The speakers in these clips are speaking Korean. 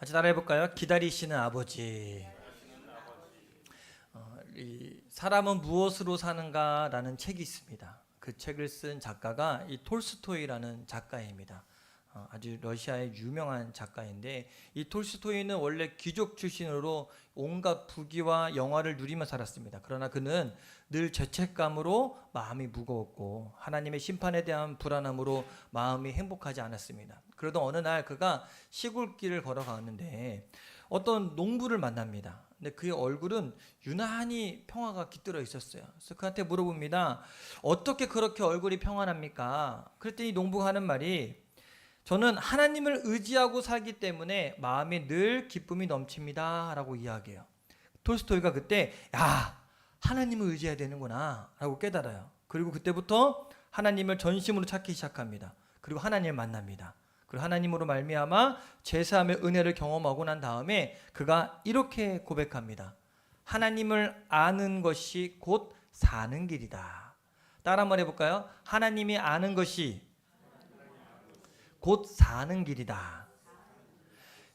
같이 따라해볼까요? 기다리시는 아버지. 이 사람은 무엇으로 사는가라는 책이 있습니다. 그 책을 쓴 작가가 이 톨스토이라는 작가입니다. 아주 러시아의 유명한 작가인데, 이 톨스토이는 원래 귀족 출신으로 온갖 부귀와 영화를 누리며 살았습니다. 그러나 그는 늘 죄책감으로 마음이 무거웠고 하나님의 심판에 대한 불안함으로 마음이 행복하지 않았습니다. 그러던 어느 날 그가 시골길을 걸어가는데 어떤 농부를 만납니다. 근데 그의 얼굴은 유난히 평화가 깃들어 있었어요. 그래서 그한테 물어봅니다. 어떻게 그렇게 얼굴이 평안합니까? 그랬더니 농부가 하는 말이, 저는 하나님을 의지하고 살기 때문에 마음에 늘 기쁨이 넘칩니다 라고 이야기해요. 톨스토이가 그때 하나님을 의지해야 되는구나 라고 깨달아요. 그리고 그때부터 하나님을 전심으로 찾기 시작합니다. 그리고 하나님을 만납니다. 그리고 하나님으로 말미암아 죄사함의 은혜를 경험하고 난 다음에 그가 이렇게 고백합니다. 하나님을 아는 것이 곧 사는 길이다. 따라 한번 해볼까요? 하나님이 아는 것이 곧 사는 길이다.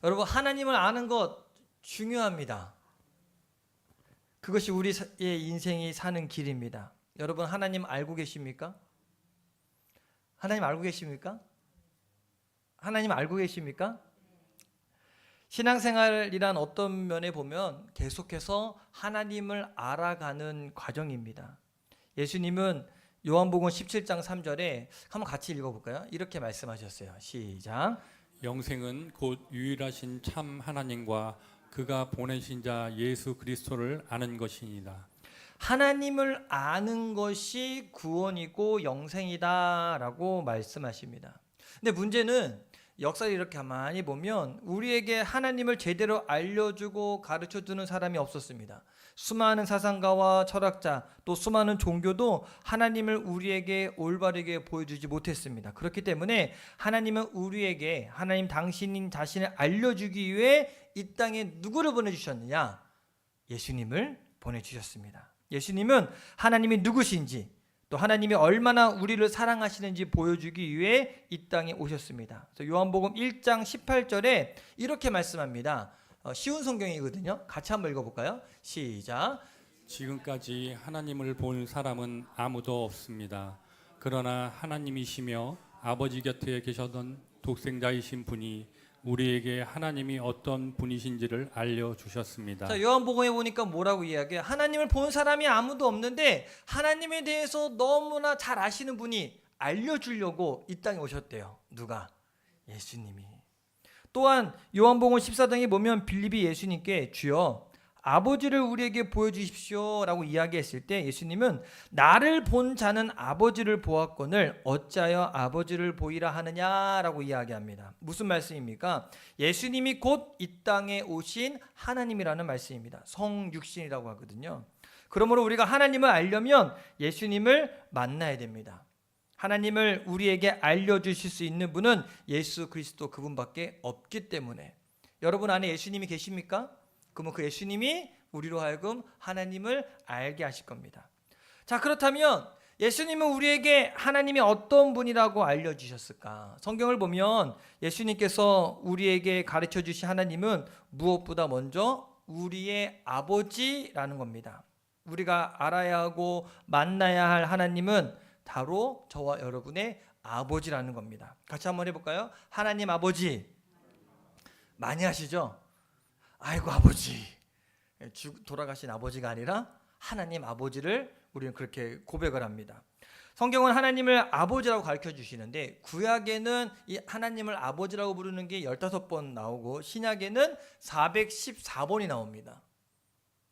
여러분, 하나님을 아는 것 중요합니다. 그것이 우리의 인생이 사는 길입니다. 여러분, 하나님 알고 계십니까? 하나님 알고 계십니까? 하나님 알고 계십니까? 신앙생활이란 어떤 면에 보면 계속해서 하나님을 알아가는 과정입니다. 예수님은 요한복음 17장 3절에 한번 같이 읽어볼까요? 이렇게 말씀하셨어요. 시작. 영생은 곧 유일하신 참 하나님과 그가 보내신 자 예수 그리스도를 아는 것이니라. 하나님을 아는 것이 구원이고 영생이다라고 말씀하십니다. 근데 문제는 역사를 이렇게 가만히 보면 우리에게 하나님을 제대로 알려주고 가르쳐주는 사람이 없었습니다. 수많은 사상가와 철학자, 또 수많은 종교도 하나님을 우리에게 올바르게 보여주지 못했습니다. 그렇기 때문에 하나님은 우리에게 하나님 당신인 자신을 알려주기 위해 이 땅에 누구를 보내주셨느냐? 예수님을 보내주셨습니다. 예수님은 하나님이 누구신지, 또 하나님이 얼마나 우리를 사랑하시는지 보여주기 위해 이 땅에 오셨습니다. 그래서 요한복음 1장 18절에 이렇게 말씀합니다. 쉬운 성경이거든요. 같이 한번 읽어볼까요? 시작. 지금까지 하나님을 본 사람은 아무도 없습니다. 그러나 하나님이시며 아버지 곁에 계셨던 독생자이신 분이 우리에게 하나님이 어떤 분이신지를 알려주셨습니다. 자, 요한복음에 보니까 뭐라고 이야기해요? 하나님을 본 사람이 아무도 없는데 하나님에 대해서 너무나 잘 아시는 분이 알려주려고 이 땅에 오셨대요. 누가? 예수님이. 또한 요한복음 14장에 보면 빌립이 예수님께 주여 아버지를 우리에게 보여주십시오 라고 이야기했을 때 예수님은 나를 본 자는 아버지를 보았거늘 어찌하여 아버지를 보이라 하느냐라고 이야기합니다. 무슨 말씀입니까? 예수님이 곧 이 땅에 오신 하나님이라는 말씀입니다. 성육신이라고 하거든요. 그러므로 우리가 하나님을 알려면 예수님을 만나야 됩니다. 하나님을 우리에게 알려주실 수 있는 분은 예수 그리스도 그분밖에 없기 때문에, 여러분 안에 예수님이 계십니까? 그러면 그 예수님이 우리로 하여금 하나님을 알게 하실 겁니다. 자, 그렇다면 예수님은 우리에게 하나님이 어떤 분이라고 알려주셨을까? 성경을 보면 예수님께서 우리에게 가르쳐 주신 하나님은 무엇보다 먼저 우리의 아버지라는 겁니다. 우리가 알아야 하고 만나야 할 하나님은 바로 저와 여러분의 아버지라는 겁니다. 같이 한번 해볼까요? 하나님 아버지. 많이 하시죠? 아이고 아버지. 돌아가신 아버지가 아니라 하나님 아버지를 우리는 그렇게 고백을 합니다. 성경은 하나님을 아버지라고 가르쳐 주시는데 구약에는 이 하나님을 아버지라고 부르는 게 15번 나오고 신약에는 414번이 나옵니다.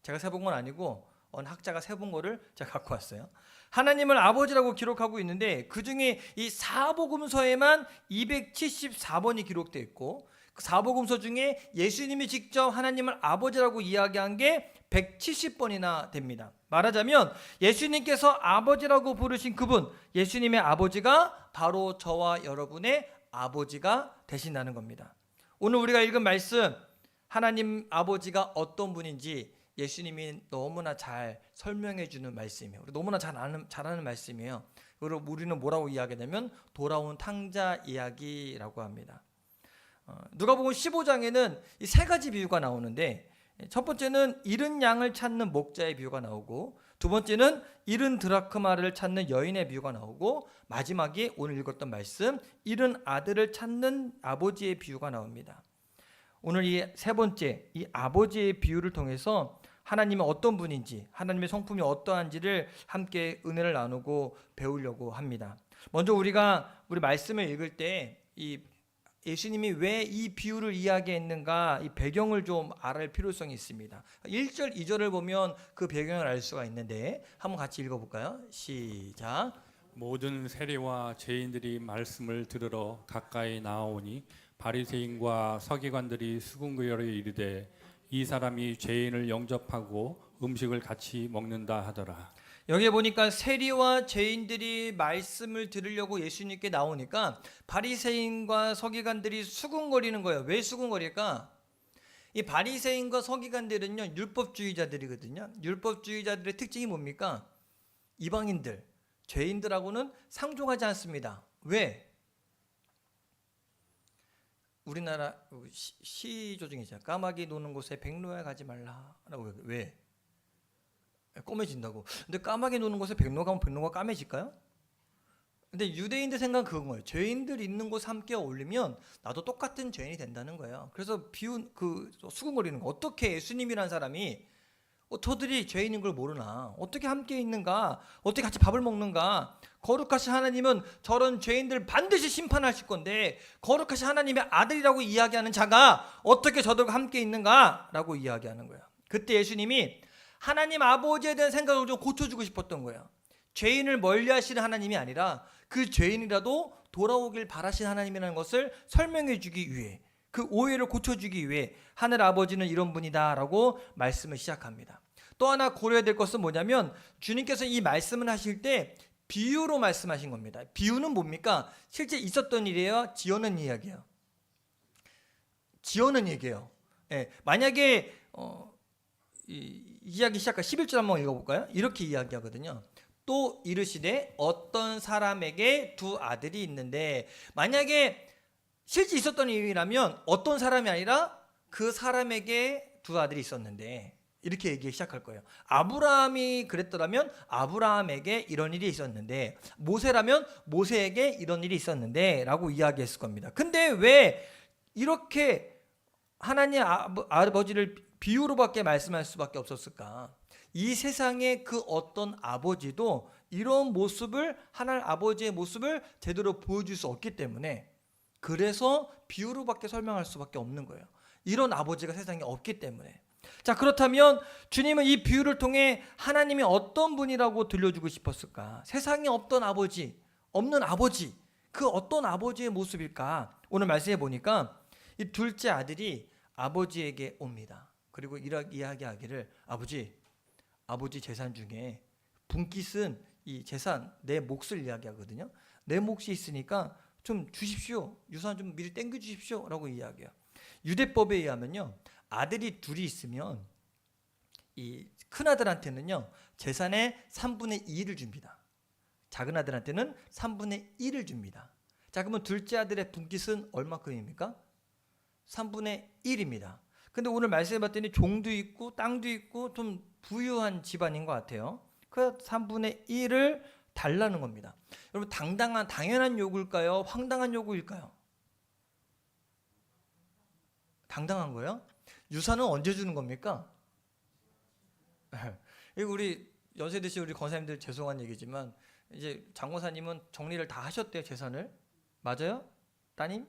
제가 세본 건 아니고 어느 학자가 세본 거를 제가 갖고 왔어요. 하나님을 아버지라고 기록하고 있는데 그중에 이 사복음서에만 274번이 기록되어 있고 그 사복음서 중에 예수님이 직접 하나님을 아버지라고 이야기한 게 170번이나 됩니다. 말하자면 예수님께서 아버지라고 부르신 그분, 예수님의 아버지가 바로 저와 여러분의 아버지가 되신다는 겁니다. 오늘 우리가 읽은 말씀, 하나님 아버지가 어떤 분인지 예수님이 너무나 잘 설명해 주는 말씀이에요. 너무나 잘 아는 말씀이에요. 그리고 우리는 뭐라고 이야기하냐면 돌아온 탕자 이야기라고 합니다. 누가복음 15장에는 이 세 가지 비유가 나오는데, 첫 번째는 잃은 양을 찾는 목자의 비유가 나오고, 두 번째는 잃은 드라크마를 찾는 여인의 비유가 나오고, 마지막에 오늘 읽었던 말씀 잃은 아들을 찾는 아버지의 비유가 나옵니다. 오늘 이 세 번째 이 아버지의 비유를 통해서 하나님은 어떤 분인지, 하나님의 성품이 어떠한지를 함께 은혜를 나누고 배우려고 합니다. 먼저 우리가 우리 말씀을 읽을 때 이 예수님이 왜 이 비유를 이야기했는가, 이 배경을 좀 알아야 필요성이 있습니다. 1절, 2절을 보면 그 배경을 알 수가 있는데 한번 같이 읽어볼까요? 시작. 모든 세리와 죄인들이 말씀을 들으러 가까이 나아오니 바리새인과 서기관들이 수군거려 이르되 이 사람이 죄인을 영접하고 음식을 같이 먹는다 하더라. 여기에 보니까 세리와 죄인들이 말씀을 들으려고 예수님께 나오니까 바리새인과 서기관들이 수군거리는 거예요. 왜 수군거릴까? 이 바리새인과 서기관들은요, 율법주의자들이거든요. 율법주의자들의 특징이 뭡니까? 이방인들, 죄인들하고는 상종하지 않습니다. 왜? 우리나라 시조 중에 있잖아요. 까마귀 노는 곳에 백로야 가지 말라라고. 왜? 까매진다고. 근데 까마귀 노는 곳에 백로 가면 백로가 까매질까요? 근데 유대인들 생각은 그건 거예요. 죄인들 있는 곳에 함께 어울리면 나도 똑같은 죄인이 된다는 거예요. 그래서 비운 그 수군거리는 거. 어떻게 예수님이라는 사람이 저들이 죄인인 걸 모르나? 어떻게 함께 있는가? 어떻게 같이 밥을 먹는가? 거룩하신 하나님은 저런 죄인들 반드시 심판하실 건데 거룩하신 하나님의 아들이라고 이야기하는 자가 어떻게 저들과 함께 있는가? 라고 이야기하는 거예요. 그때 예수님이 하나님 아버지에 대한 생각을 좀 고쳐주고 싶었던 거예요. 죄인을 멀리하시는 하나님이 아니라 그 죄인이라도 돌아오길 바라시는 하나님이라는 것을 설명해 주기 위해, 그 오해를 고쳐주기 위해 하늘 아버지는 이런 분이다라고 말씀을 시작합니다. 또 하나 고려해야 될 것은 뭐냐면 주님께서 이 말씀을 하실 때 비유로 말씀하신 겁니다. 비유는 뭡니까? 실제 있었던 일이에요? 지어낸 이야기예요? 지어낸 얘기예요. 예, 만약에 이 이야기 시작한 11절 한번 읽어볼까요? 이렇게 이야기하거든요. 또 이르시되 어떤 사람에게 두 아들이 있는데, 만약에 실제 있었던 일이라면 어떤 사람이 아니라 그 사람에게 두 아들이 있었는데, 이렇게 얘기 시작할 거예요. 아브라함이 그랬더라면 아브라함에게 이런 일이 있었는데, 모세라면 모세에게 이런 일이 있었는데 라고 이야기했을 겁니다. 근데 왜 이렇게 하나님 아버지를 비유로밖에 말씀할 수밖에 없었을까? 이 세상의 그 어떤 아버지도 이런 모습을, 하나님 아버지의 모습을 제대로 보여줄 수 없기 때문에, 그래서 비유로밖에 설명할 수밖에 없는 거예요. 이런 아버지가 세상에 없기 때문에. 자, 그렇다면 주님은 이 비유를 통해 하나님이 어떤 분이라고 들려주고 싶었을까? 세상에 없던 아버지, 없는 아버지, 그 어떤 아버지의 모습일까? 오늘 말씀해 보니까 이 둘째 아들이 아버지에게 옵니다. 그리고 이야기하기를, 아버지 재산 중에 분깃은 이 재산, 내 몫을 이야기하거든요. 내 몫이 있으니까 좀 주십시오. 유산 좀 미리 땡겨 주십시오. 라고 이야기해요. 유대법에 의하면요, 아들이 둘이 있으면 이 큰아들한테는요 재산의 3분의 2를 줍니다. 작은 아들한테는 3분의 1을 줍니다. 자, 그러면 둘째 아들의 분깃은 얼마큼입니까? 3분의 1입니다. 근데 오늘 말씀해 봤더니 종도 있고 땅도 있고 좀 부유한 집안인 것 같아요. 그 3분의 1을 달라는 겁니다. 여러분, 당연한 요구일까요? 황당한 요구일까요? 당당한 거예요? 유산은 언제 주는 겁니까? 이거 우리 연세 드신 우리 권사님들 죄송한 얘기지만 이제 장모사님은 정리를 다 하셨대요, 재산을. 맞아요? 따님?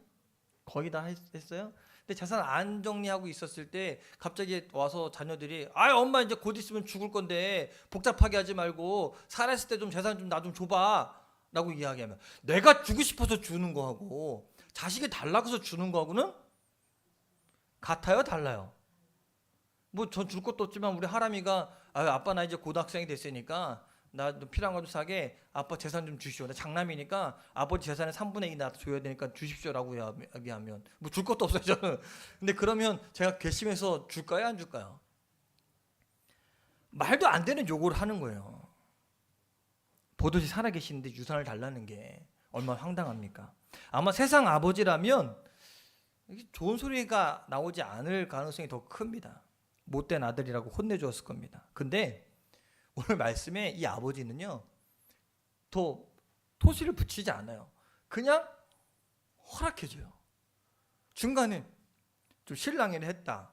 거의 다 했어요? 근데 재산 안 정리하고 있었을 때 갑자기 와서 자녀들이, 엄마 이제 곧 있으면 죽을 건데 복잡하게 하지 말고 살았을 때 좀 재산 좀 나 좀 줘봐 라고 이야기하면, 내가 주고 싶어서 주는 거하고 자식이 달라고 해서 주는 거하고는 같아요, 달라요? 뭐 전 줄 것도 없지만 우리 하람이가 아빠 나 이제 고등학생이 됐으니까 나 필요한 거 좀 사게, 아빠 재산 좀 주시오. 나 장남이니까 아버지 재산의 3분의 2 나한테 줘야 되니까 주십시오라고 이야기하면 뭐 줄 것도 없어요, 저는. 근데 그러면 제가 괘씸해서 줄까요, 안 줄까요? 말도 안 되는 요구를 하는 거예요. 보듯이 살아계시는데 유산을 달라는 게 얼마나 황당합니까? 아마 세상 아버지라면 좋은 소리가 나오지 않을 가능성이 더 큽니다. 못된 아들이라고 혼내주었을 겁니다. 근데 오늘 말씀에 이 아버지는요, 더 토시를 붙이지 않아요. 그냥 허락해줘요. 중간에 좀 실랑이를 했다,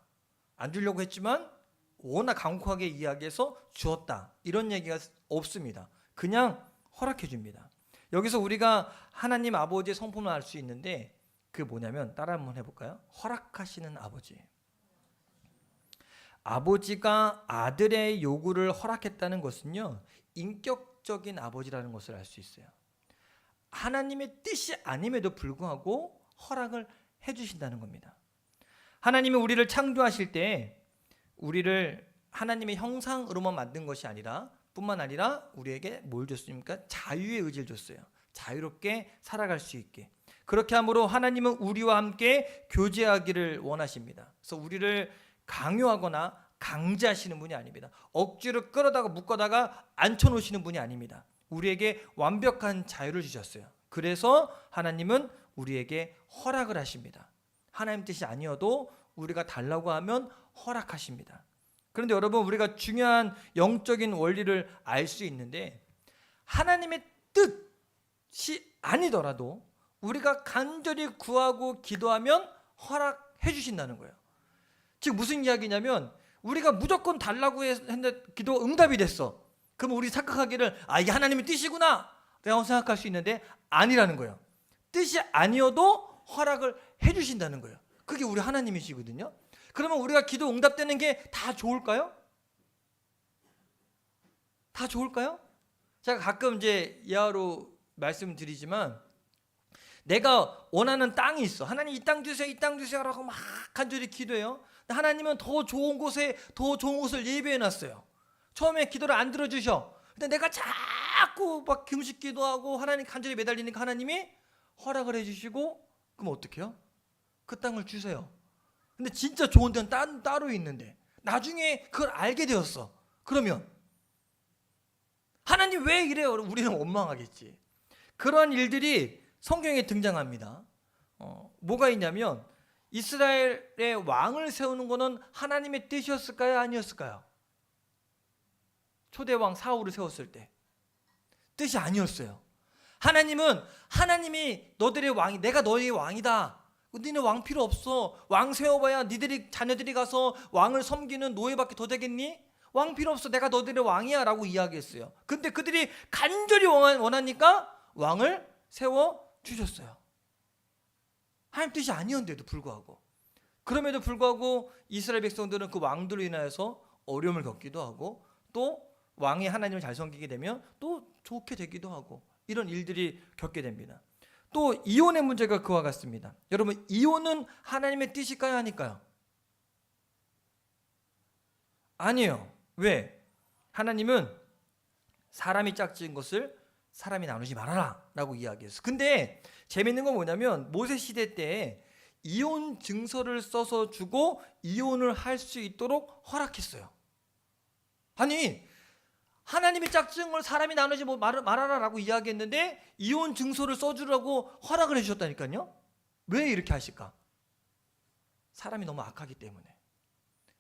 안 주려고 했지만 워낙 강력하게 이야기해서 주었다, 이런 얘기가 없습니다. 그냥 허락해 줍니다. 여기서 우리가 하나님 아버지의 성품을 알 수 있는데, 그게 뭐냐면 따라 한번 해볼까요? 허락하시는 아버지. 아버지가 아들의 요구를 허락했다는 것은요, 인격적인 아버지라는 것을 알 수 있어요. 하나님의 뜻이 아님에도 불구하고 허락을 해주신다는 겁니다. 하나님이 우리를 창조하실 때 우리를 하나님의 형상으로만 만든 것이 아니라 뿐만 아니라 우리에게 뭘 줬습니까? 자유의 의지를 줬어요. 자유롭게 살아갈 수 있게. 그렇게 함으로 하나님은 우리와 함께 교제하기를 원하십니다. 그래서 우리를 강요하거나 강제하시는 분이 아닙니다. 억지로 끌어다가 묶어다가 앉혀놓으시는 분이 아닙니다. 우리에게 완벽한 자유를 주셨어요. 그래서 하나님은 우리에게 허락을 하십니다. 하나님 뜻이 아니어도 우리가 달라고 하면 허락하십니다. 그런데 여러분, 우리가 중요한 영적인 원리를 알 수 있는데, 하나님의 뜻이 아니더라도 우리가 간절히 구하고 기도하면 허락해 주신다는 거예요. 즉 무슨 이야기냐면, 우리가 무조건 달라고 했는데 기도 응답이 됐어. 그럼 우리 착각하기를 이게 하나님의 뜻이구나 라고 생각할 수 있는데, 아니라는 거예요. 뜻이 아니어도 허락을 해 주신다는 거예요. 그게 우리 하나님이시거든요. 그러면 우리가 기도 응답되는 게 다 좋을까요? 다 좋을까요? 제가 가끔 이제 예화로 말씀드리지만, 내가 원하는 땅이 있어. 하나님 이 땅 주세요, 이 땅 주세요 라고 막 간절히 기도해요. 하나님은 더 좋은 곳에 더 좋은 곳을 예비해 놨어요. 처음에 기도를 안 들어주셔. 근데 내가 자꾸 막 금식 기도하고 하나님 간절히 매달리니까 하나님이 허락을 해주시고, 그럼 어떻게 해요? 그 땅을 주세요. 근데 진짜 좋은 데는 따로 있는데 나중에 그걸 알게 되었어. 그러면 하나님 왜 이래요? 우리는 원망하겠지. 그러한 일들이 성경에 등장합니다. 뭐가 있냐면, 이스라엘의 왕을 세우는 것은 하나님의 뜻이었을까요? 아니었을까요? 초대왕 사울을 세웠을 때 뜻이 아니었어요. 하나님이 너들의 왕이, 내가 너의 왕이다. 너네 왕 필요 없어. 왕 세워봐야 니들이 자녀들이 가서 왕을 섬기는 노예밖에 더 되겠니? 왕 필요 없어. 내가 너들의 왕이야 라고 이야기했어요. 근데 그들이 간절히 원하니까 왕을 세워주셨어요. 하나님 뜻이 아니었는데도 불구하고. 그럼에도 불구하고 이스라엘 백성들은 그 왕들로 인하여서 어려움을 겪기도 하고, 또 왕이 하나님을 잘 섬기게 되면 또 좋게 되기도 하고, 이런 일들이 겪게 됩니다. 또 이혼의 문제가 그와 같습니다. 여러분, 이혼은 하나님의 뜻일까요? 아닐까요? 아니에요. 왜? 하나님은 사람이 짝지은 것을 사람이 나누지 말아라 라고 이야기했어요. 근데 재밌는 건 뭐냐면, 모세 시대 때 이혼 증서를 써서 주고 이혼을 할 수 있도록 허락했어요. 아니, 하나님이 짝지은 걸 사람이 나누지 말아라 라고 이야기했는데 이혼 증서를 써주라고 허락을 해주셨다니까요. 왜 이렇게 하실까? 사람이 너무 악하기 때문에.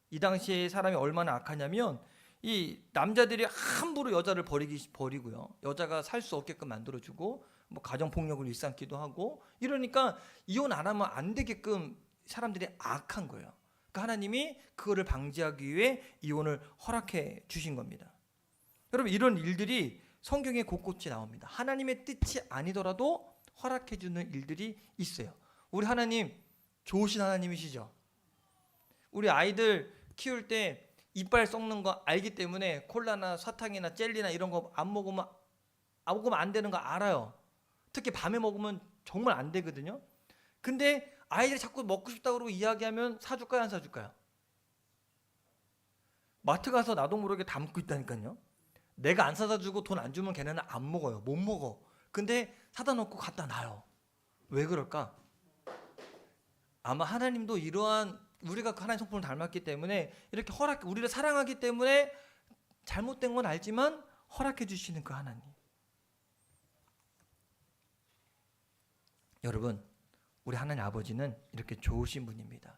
이 당시에 사람이 얼마나 악하냐면, 이 남자들이 함부로 여자를 버리고요, 여자가 살 수 없게끔 만들어주고, 뭐 가정폭력을 일삼기도 하고, 이러니까 이혼 안 하면 안 되게끔 사람들이 악한 거예요. 그러니까 하나님이 그거를 방지하기 위해 이혼을 허락해 주신 겁니다. 여러분, 이런 일들이 성경에 곳곳이 나옵니다. 하나님의 뜻이 아니더라도 허락해 주는 일들이 있어요. 우리 하나님 좋으신 하나님이시죠. 우리 아이들 키울 때 이빨 썩는 거 알기 때문에 콜라나 사탕이나 젤리나 이런 거 안 먹으면 안 되는 거 알아요. 특히 밤에 먹으면 정말 안 되거든요. 근데 아이들이 자꾸 먹고 싶다고 그러고 이야기하면 사줄까요, 안 사줄까요? 마트 가서 나도 모르게 담고 있다니까요. 내가 안 사다 주고 돈 안 주면 걔네는 안 먹어요. 못 먹어. 근데 사다 놓고 갖다 놔요. 왜 그럴까? 아마 하나님도 이러한, 우리가 하나님 성품을 닮았기 때문에 이렇게 우리를 사랑하기 때문에 잘못된 건 알지만 허락해 주시는 그 하나님. 여러분, 우리 하나님 아버지는 이렇게 좋으신 분입니다.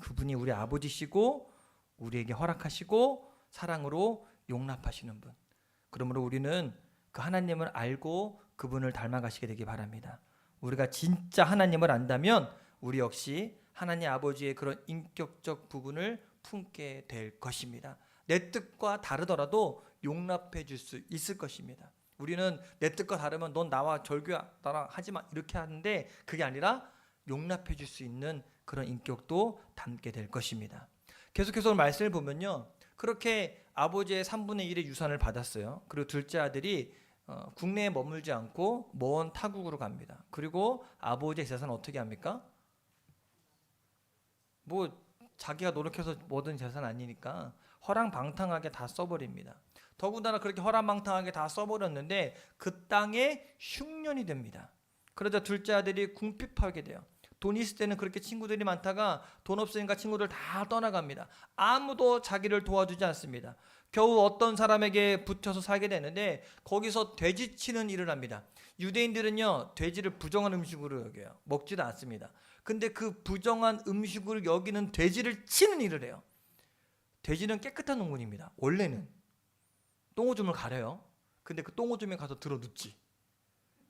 그분이 우리 아버지시고 우리에게 허락하시고 사랑으로 용납하시는 분. 그러므로 우리는 그 하나님을 알고 그분을 닮아가시게 되기 바랍니다. 우리가 진짜 하나님을 안다면 우리 역시 하나님 아버지의 그런 인격적 부분을 품게 될 것입니다. 내 뜻과 다르더라도 용납해 줄 수 있을 것입니다. 우리는 내 뜻과 다르면 넌 나와 나랑 하지 마 이렇게 하는데 그게 아니라 용납해 줄 수 있는 그런 인격도 담게 될 것입니다. 계속해서 오늘 말씀을 보면요. 그렇게 아버지의 3분의 1의 유산을 받았어요. 그리고 둘째 아들이 국내에 머물지 않고 먼 타국으로 갑니다. 그리고 아버지의 재산은 어떻게 합니까? 뭐 자기가 노력해서 모든 재산 아니니까 허랑방탕하게 다 써버립니다. 더군다나 그렇게 허랑방탕하게 다 써버렸는데 그 땅에 흉년이 됩니다. 그러자 둘째 아들이 궁핍하게 돼요. 돈 있을 때는 그렇게 친구들이 많다가 돈 없으니까 친구들 다 떠나갑니다. 아무도 자기를 도와주지 않습니다. 겨우 어떤 사람에게 붙여서 살게 되는데 거기서 돼지 치는 일을 합니다. 유대인들은요 돼지를 부정한 음식으로 여겨요. 먹지도 않습니다. 근데 그 부정한 음식으로 여기는 돼지를 치는 일을 해요. 돼지는 깨끗한 동물입니다. 원래는 똥오줌을 가려요. 근데 그 똥오줌에 가서 들어 눕지.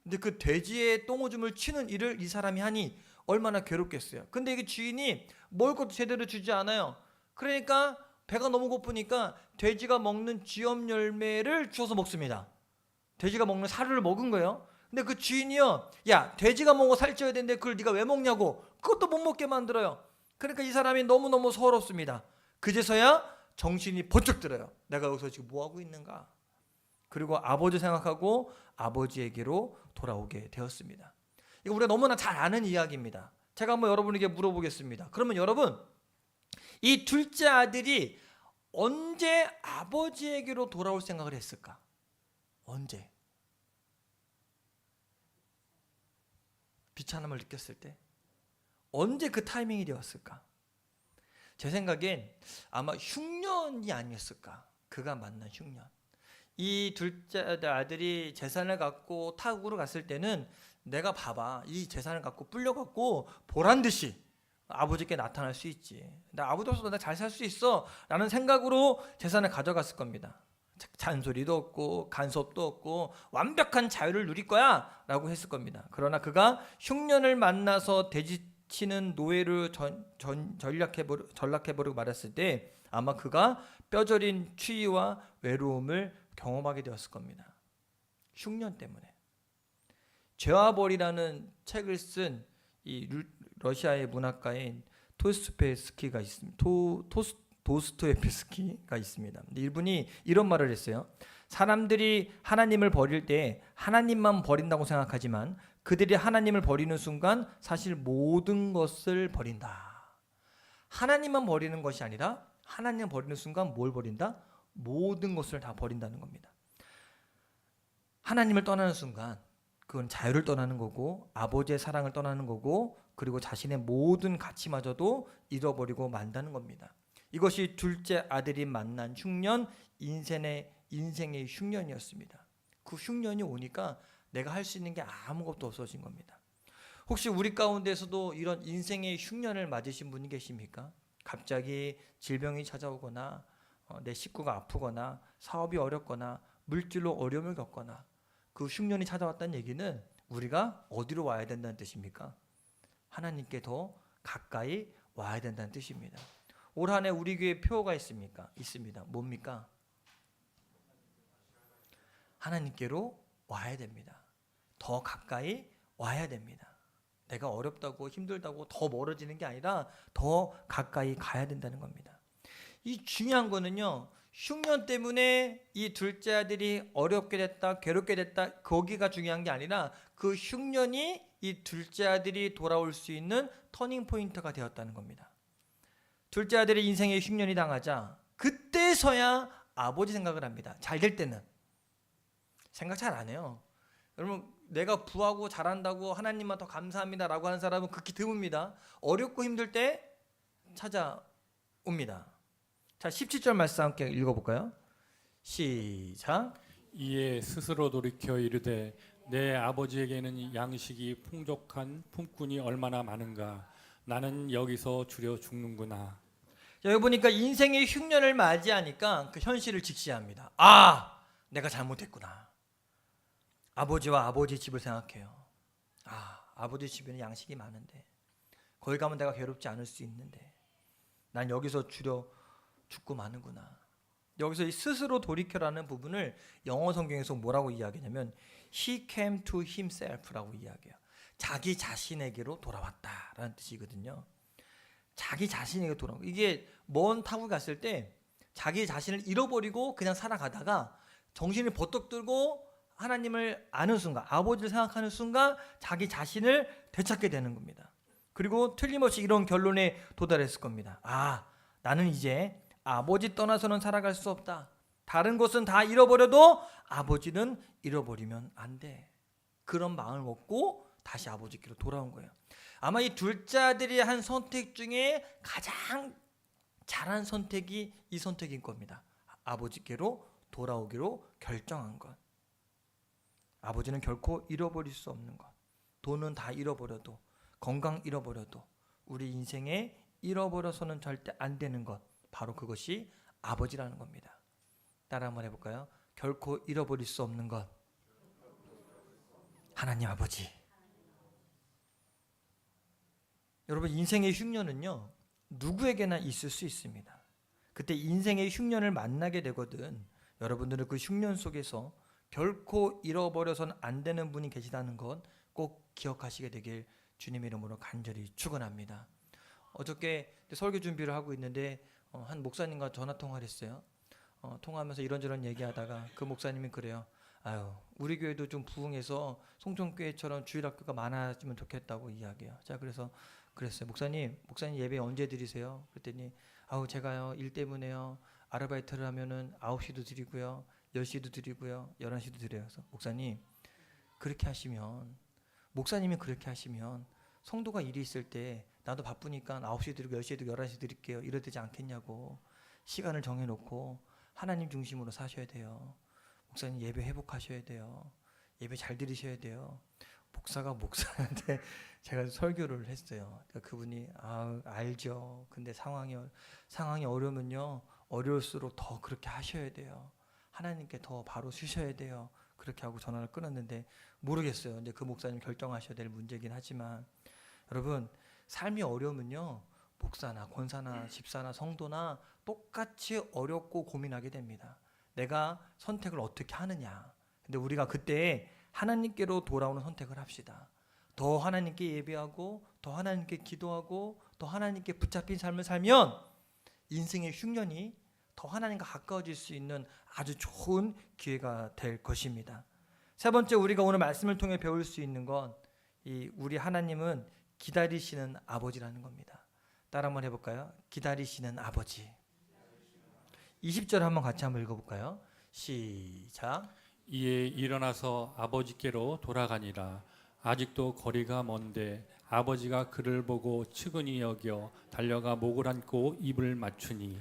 근데 그 돼지의 똥오줌을 치는 일을 이 사람이 하니 얼마나 괴롭겠어요. 근데 이게 주인이 먹을 것도 제대로 주지 않아요. 그러니까 배가 너무 고프니까 돼지가 먹는 쥐엄 열매를 주워서 먹습니다. 돼지가 먹는 사료를 먹은 거예요. 근데 그 주인이요, 야 돼지가 먹어 살쪄야 되는데 그걸 네가 왜 먹냐고, 그것도 못 먹게 만들어요. 그러니까 이 사람이 너무너무 서럽습니다. 그제서야 정신이 번쩍 들어요. 내가 여기서 지금 뭐하고 있는가. 그리고 아버지 생각하고 아버지에게로 돌아오게 되었습니다. 이거 우리가 너무나 잘 아는 이야기입니다. 제가 한번 여러분에게 물어보겠습니다. 그러면 여러분, 이 둘째 아들이 언제 아버지에게로 돌아올 생각을 했을까? 언제? 비참함을 느꼈을 때? 언제 그 타이밍이 되었을까? 제 생각엔 아마 흉년이 아니었을까? 그가 만난 흉년. 이 둘째 아들이 재산을 갖고 타국으로 갔을 때는 내가 봐봐, 이 재산을 갖고 불려갖고 보란듯이 아버지께 나타날 수 있지. 나 아버지 없어도 나 잘 살 수 있어 라는 생각으로 재산을 가져갔을 겁니다. 잔소리도 없고 간섭도 없고 완벽한 자유를 누릴 거야 라고 했을 겁니다. 그러나 그가 흉년을 만나서 돼지치는 노예를 전락해버리고 말았을 때 아마 그가 뼈저린 추위와 외로움을 경험하게 되었을 겁니다. 흉년 때문에. 죄와 벌이라는 책을 쓴 이 러시아의 문학가인 도스토옙스키가 있습니다. 도스토옙스키가 있습니다. 이분이 이런 말을 했어요. 사람들이 하나님을 버릴 때 하나님만 버린다고 생각하지만 그들이 하나님을 버리는 순간 사실 모든 것을 버린다. 하나님만 버리는 것이 아니라 하나님을 버리는 순간 뭘 버린다? 모든 것을 다 버린다는 겁니다. 하나님을 떠나는 순간 그건 자유를 떠나는 거고 아버지의 사랑을 떠나는 거고 그리고 자신의 모든 가치마저도 잃어버리고 만다는 겁니다. 이것이 둘째 아들이 만난 흉년, 인생의 흉년이었습니다. 그 흉년이 오니까 내가 할 수 있는 게 아무것도 없어진 겁니다. 혹시 우리 가운데서도 이런 인생의 흉년을 맞으신 분이 계십니까? 갑자기 질병이 찾아오거나 내 식구가 아프거나 사업이 어렵거나 물질로 어려움을 겪거나 그 흉년이 찾아왔다는 얘기는 우리가 어디로 와야 된다는 뜻입니까? 하나님께 더 가까이 와야 된다는 뜻입니다. 올 한 해 우리 교회 표어가 있습니까? 있습니다. 뭡니까? 하나님께로 와야 됩니다. 더 가까이 와야 됩니다. 내가 어렵다고 힘들다고 더 멀어지는 게 아니라 더 가까이 가야 된다는 겁니다. 이 중요한 거는요. 흉년 때문에 이 둘째 아들이 어렵게 됐다, 괴롭게 됐다, 거기가 중요한 게 아니라 그 흉년이 이 둘째 아들이 돌아올 수 있는 터닝 포인트가 되었다는 겁니다. 둘째 아들의 인생에 흉년이 당하자 그때서야 아버지 생각을 합니다. 잘 될 때는 생각 잘 안 해요. 여러분, 내가 부하고 잘한다고 하나님만 더 감사합니다라고 하는 사람은 극히 드뭅니다. 어렵고 힘들 때 찾아옵니다. 자, 17절 말씀 함께 읽어볼까요? 시작. 이에 스스로 돌이켜 이르되 내 아버지에게는 양식이 풍족한 품꾼이 얼마나 많은가. 나는 여기서 주려 죽는구나. 여기 보니까 인생의 흉년을 맞이하니까 그 현실을 직시합니다. 아, 내가 잘못했구나. 아버지와 아버지 집을 생각해요. 아, 아버지 집에는 양식이 많은데 거기 가면 내가 괴롭지 않을 수 있는데 난 여기서 주려 죽고 마는구나. 여기서 이 스스로 돌이켜라는 부분을 영어 성경에서 뭐라고 이야기하냐면 He came to himself라고 이야기해요. 자기 자신에게로 돌아왔다라는 뜻이거든요. 자기 자신에게 돌아온 거. 이게 먼 타국 갔을 때 자기 자신을 잃어버리고 그냥 살아가다가 정신을 버떡 들고 하나님을 아는 순간, 아버지를 생각하는 순간 자기 자신을 되찾게 되는 겁니다. 그리고 틀림없이 이런 결론에 도달했을 겁니다. 아, 나는 이제 아버지 떠나서는 살아갈 수 없다. 다른 것은 다 잃어버려도 아버지는 잃어버리면 안 돼. 그런 마음을 먹고 다시 아버지께로 돌아온 거예요. 아마 이 둘째 아들이 한 선택 중에 가장 잘한 선택이 이 선택인 겁니다. 아버지께로 돌아오기로 결정한 것. 아버지는 결코 잃어버릴 수 없는 것. 돈은 다 잃어버려도, 건강 잃어버려도, 우리 인생에 잃어버려서는 절대 안 되는 것. 바로 그것이 아버지라는 겁니다. 따라 한번 해볼까요? 결코 잃어버릴 수 없는 것. 하나님 아버지. 여러분, 인생의 흉년은요, 누구에게나 있을 수 있습니다. 그때 인생의 흉년을 만나게 되거든 여러분들은 그 흉년 속에서 결코 잃어버려서는 안 되는 분이 계시다는 것 꼭 기억하시게 되길 주님의 이름으로 간절히 축원합니다. 어저께 설교 준비를 하고 있는데 한 목사님과 전화 통화를 했어요. 통화하면서 이런저런 얘기하다가 그 목사님이 그래요. 아유, 우리 교회도 좀 부흥해서 송정교회처럼 주일학교가 많아지면 좋겠다고 이야기해요. 자, 그래서 그랬어요. 목사님 예배 언제 드리세요? 그랬더니 아우, 제가요 일 때문에요 아르바이트를 하면은 9시도 드리고요 10시도 드리고요 11시도 드려요. 그래서 목사님 그렇게 하시면, 목사님이 그렇게 하시면 성도가 일이 있을 때 나도 바쁘니까 9시 드리고 10시 드리고 11시 드릴게요 이래도 되지 않겠냐고. 시간을 정해놓고 하나님 중심으로 사셔야 돼요. 목사님 예배 회복하셔야 돼요. 예배 잘 드리셔야 돼요. 목사가 목사한테 제가 설교를 했어요. 그러니까 그분이 알죠. 근데 상황이 어려우면요 어려울수록 더 그렇게 하셔야 돼요. 하나님께 더 바로 주셔야 돼요. 그렇게 하고 전화를 끊었는데 모르겠어요. 근데 그 목사님 결정하셔야 될 문제긴 하지만 여러분, 삶이 어려우면요 목사나 권사나 집사나 성도나 똑같이 어렵고 고민하게 됩니다. 내가 선택을 어떻게 하느냐. 근데 우리가 그때 하나님께로 돌아오는 선택을 합시다. 더 하나님께 예배하고 더 하나님께 기도하고 더 하나님께 붙잡힌 삶을 살면 인생의 흉년이 더 하나님과 가까워질 수 있는 아주 좋은 기회가 될 것입니다. 세 번째, 우리가 오늘 말씀을 통해 배울 수 있는 건 우리 하나님은 기다리시는 아버지라는 겁니다. 따라 한번 해볼까요? 기다리시는 아버지. 20절 한번 같이 한번 읽어볼까요? 시작. 이에 일어나서 아버지께로 돌아가니라. 아직도 거리가 먼데 아버지가 그를 보고 측은히 여겨 달려가 목을 안고 입을 맞추니.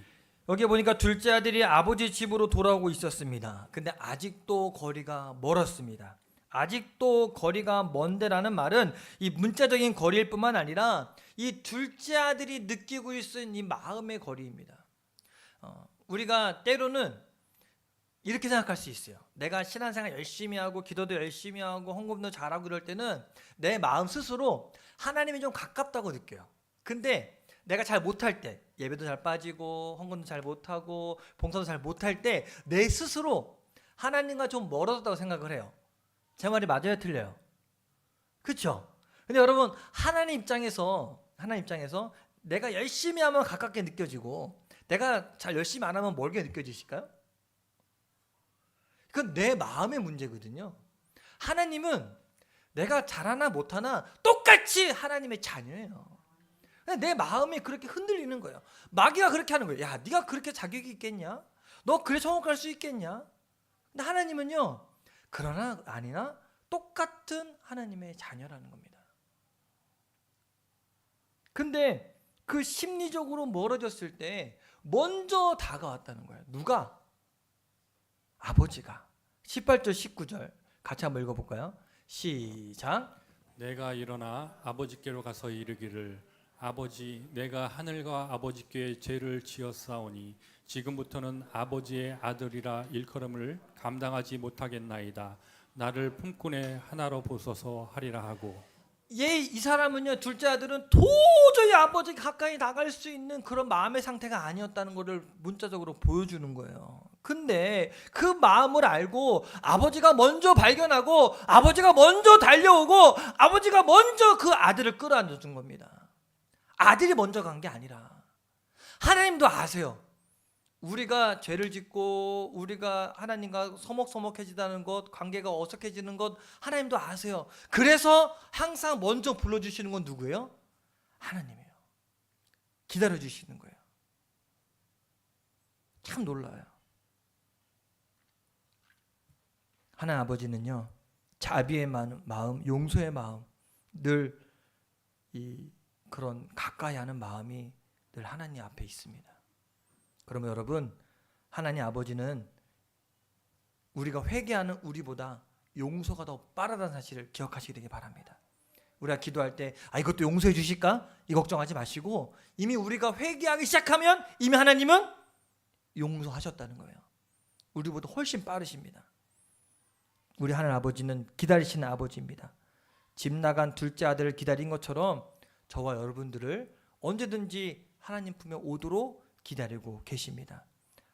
여기 보니까 둘째 아들이 아버지 집으로 돌아오고 있었습니다. 근데 아직도 거리가 멀었습니다. 아직도 거리가 먼데라는 말은 이 문자적인 거리일 뿐만 아니라 이 둘째 아들이 느끼고 있는 이 마음의 거리입니다. 우리가 때로는 이렇게 생각할 수 있어요. 내가 신앙생활 열심히 하고 기도도 열심히 하고 헌금도 잘하고 이럴 때는 내 마음 스스로 하나님이 좀 가깝다고 느껴요. 근데 내가 잘 못할 때, 예배도 잘 빠지고 헌금도 잘 못하고 봉사도 잘 못할 때 내 스스로 하나님과 좀 멀어졌다고 생각을 해요. 제 말이 맞아요, 틀려요? 그렇죠? 근데 여러분, 하나님 입장에서 내가 열심히 하면 가깝게 느껴지고 내가 잘 열심히 안 하면 멀게 느껴지실까요? 그건 내 마음의 문제거든요. 하나님은 내가 잘하나 못하나 똑같이 하나님의 자녀예요. 내 마음이 그렇게 흔들리는 거예요. 마귀가 그렇게 하는 거예요. 야, 네가 그렇게 자격이 있겠냐? 너 그래 천국 수 있겠냐? 근데 하나님은요, 그러나 아니나 똑같은 하나님의 자녀라는 겁니다. 근데 그 심리적으로 멀어졌을 때 먼저 다가왔다는 거예요. 누가? 아버지가. 18절 19절 같이 한번 읽어볼까요? 시작. 내가 일어나 아버지께로 가서 이르기를 아버지 내가 하늘과 아버지께 죄를 지었사오니 지금부터는 아버지의 아들이라 일컬음을 감당하지 못하겠나이다. 나를 품꾼의 하나로 보소서 하리라 하고. 이 사람은요, 둘째 아들은 도저히 아버지 가까이 나갈 수 있는 그런 마음의 상태가 아니었다는 것을 문자적으로 보여주는 거예요. 근데 그 마음을 알고 아버지가 먼저 발견하고 아버지가 먼저 달려오고 아버지가 먼저 그 아들을 끌어안아 준 겁니다. 아들이 먼저 간 게 아니라 하나님도 아세요. 우리가 죄를 짓고 우리가 하나님과 서먹서먹해지다는 것, 관계가 어색해지는 것 하나님도 아세요. 그래서 항상 먼저 불러주시는 건 누구예요? 하나님이에요. 기다려주시는 거예요. 참 놀라워요. 하나님 아버지는요, 자비의 마음, 용서의 마음, 늘 그런 가까이 하는 마음이 늘 하나님 앞에 있습니다. 그러면 여러분, 하나님 아버지는 우리가 회개하는 우리보다 용서가 더 빠르다는 사실을 기억하시게 되기 바랍니다. 우리가 기도할 때 이것도 용서해 주실까? 이 걱정하지 마시고 이미 우리가 회개하기 시작하면 이미 하나님은 용서하셨다는 거예요. 우리보다 훨씬 빠르십니다. 우리 하나님 아버지는 기다리시는 아버지입니다. 집 나간 둘째 아들을 기다린 것처럼 저와 여러분들을 언제든지 하나님 품에 오도록 기다리고 계십니다.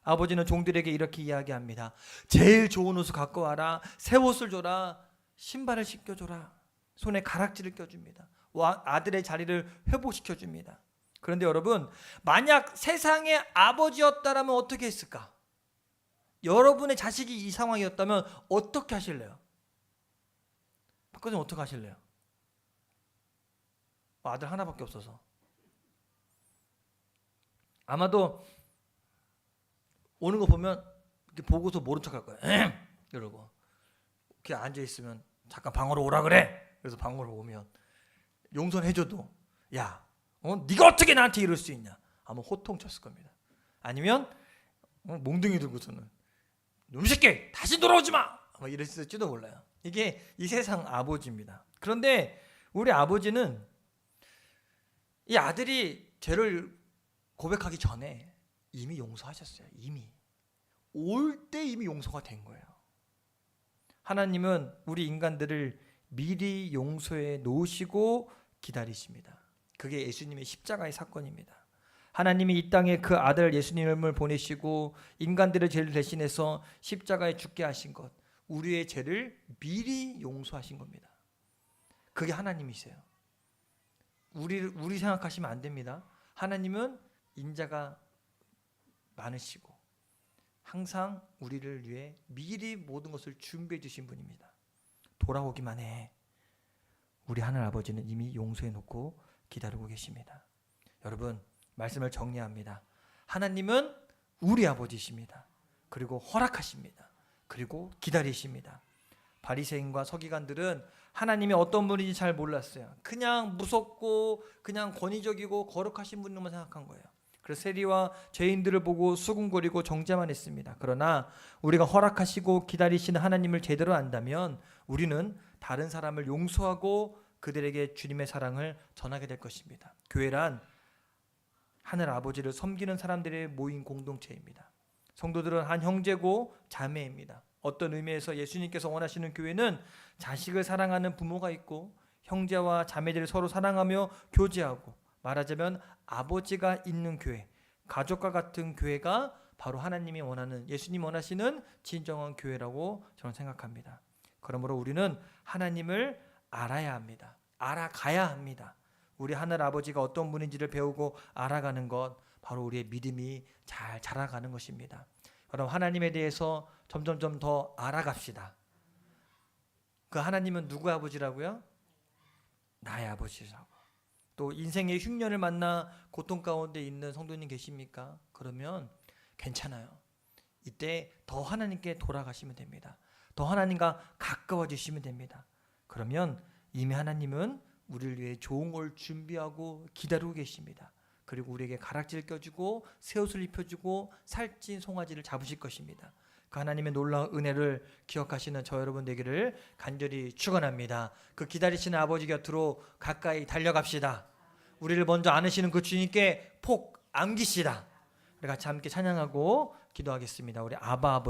아버지는 종들에게 이렇게 이야기합니다. 제일 좋은 옷을 갖고 와라. 새 옷을 줘라. 신발을 씻겨줘라. 손에 가락지를 껴줍니다. 아들의 자리를 회복시켜줍니다. 그런데 여러분, 만약 세상의 아버지였다면 어떻게 했을까? 여러분의 자식이 이 상황이었다면 어떻게 하실래요? 박과장님 어떻게 하실래요? 아들 하나밖에 없어서 아마도 오는 거 보면 이렇게 보고서 모른 척할 거예요. 이러고 이렇게 앉아 있으면 잠깐 방으로 오라 그래. 그래서 방으로 오면 용서해줘도 야, 네가 어떻게 나한테 이럴 수 있냐? 아마 호통쳤을 겁니다. 아니면 몽둥이 들고서는 놈 새끼 다시 돌아오지 마. 아마 이랬을지도 몰라요. 이게 이 세상 아버지입니다. 그런데 우리 아버지는 이 아들이 죄를 고백하기 전에 이미 용서하셨어요. 이미 올 때 이미 용서가 된 거예요. 하나님은 우리 인간들을 미리 용서해 놓으시고 기다리십니다. 그게 예수님의 십자가의 사건입니다. 하나님이 이 땅에 그 아들 예수님을 보내시고 인간들의 죄를 대신해서 십자가에 죽게 하신 것, 우리의 죄를 미리 용서하신 겁니다. 그게 하나님이세요. 우리 생각하시면 안 됩니다. 하나님은 인자가 많으시고 항상 우리를 위해 미리 모든 것을 준비해 주신 분입니다. 돌아오기만 해. 우리 하늘 아버지는 이미 용서해 놓고 기다리고 계십니다. 여러분, 말씀을 정리합니다. 하나님은 우리 아버지십니다. 그리고 허락하십니다. 그리고 기다리십니다. 바리새인과 서기관들은 하나님이 어떤 분인지 잘 몰랐어요. 그냥 무섭고 그냥 권위적이고 거룩하신 분으로만 생각한 거예요. 그래서 세리와 죄인들을 보고 수군거리고 정죄만 했습니다. 그러나 우리가 허락하시고 기다리시는 하나님을 제대로 안다면 우리는 다른 사람을 용서하고 그들에게 주님의 사랑을 전하게 될 것입니다. 교회란 하늘 아버지를 섬기는 사람들의 모인 공동체입니다. 성도들은 한 형제고 자매입니다. 어떤 의미에서 예수님께서 원하시는 교회는 자식을 사랑하는 부모가 있고 형제와 자매들을 서로 사랑하며 교제하고, 말하자면 아버지가 있는 교회, 가족과 같은 교회가 바로 하나님이 원하는, 예수님 원하시는 진정한 교회라고 저는 생각합니다. 그러므로 우리는 하나님을 알아야 합니다. 알아가야 합니다. 우리 하늘 아버지가 어떤 분인지를 배우고 알아가는 것, 바로 우리의 믿음이 잘 자라가는 것입니다. 여러분, 하나님에 대해서 점점점 더 알아갑시다. 그 하나님은 누구의 아버지라고요? 나의 아버지라고. 또 인생의 흉년을 만나 고통 가운데 있는 성도님 계십니까? 그러면 괜찮아요. 이때 더 하나님께 돌아가시면 됩니다. 더 하나님과 가까워지시면 됩니다. 그러면 이미 하나님은 우리를 위해 좋은 걸 준비하고 기다리고 계십니다. 그리고 우리에게 가락지를 껴주고 새 옷을 입혀주고 살찐 송아지를 잡으실 것입니다. 그 하나님의 놀라운 은혜를 기억하시는 저 여러분 되기를 간절히 축원합니다. 그 기다리시는 아버지 곁으로 가까이 달려갑시다. 우리를 먼저 안으시는 그 주님께 폭 안기시다. 우리 같이 함께 찬양하고 기도하겠습니다. 우리 아바 아버지